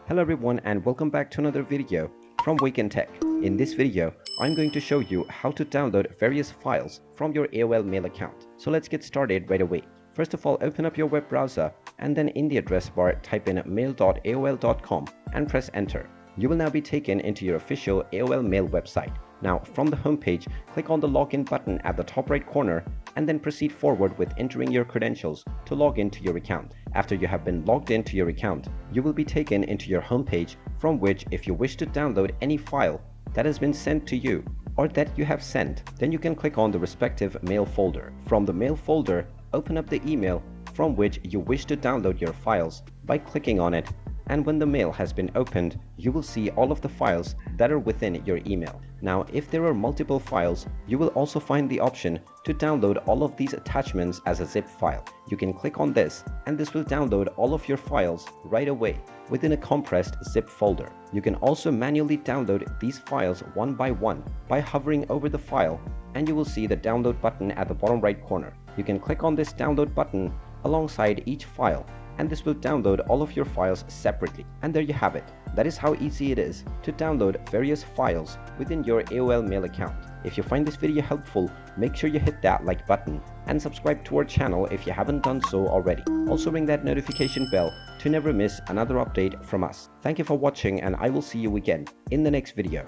Hello everyone and welcome back to another video from Wake&Tech. In this video, I'm going to show you how to download various files from your AOL mail account. So let's get started right away. First of all, open up your web browser and then in the address bar type in mail.aol.com and press enter. You will now be taken into your official AOL mail website. Now from the homepage, click on the login button at the top right corner and then proceed forward with entering your credentials to log into your account. After you have been logged into your account, you will be taken into your homepage from which if you wish to download any file that has been sent to you or that you have sent, then you can click on the respective mail folder. From the mail folder, open up the email from which you wish to download your files by clicking on it, and when the mail has been opened, you will see all of the files that are within your email. Now, if there are multiple files, you will also find the option to download all of these attachments as a zip file. You can click on this and this will download all of your files right away within a compressed zip folder. You can also manually download these files one by one by hovering over the file, and you will see the download button at the bottom right corner. You can click on this download button alongside each file and this will download all of your files separately. And there you have it. That is how easy it is to download various files within your AOL mail account. If you find this video helpful, make sure you hit that like button and subscribe to our channel if you haven't done so already. Also ring that notification bell to never miss another update from us. Thank you for watching and I will see you again in the next video.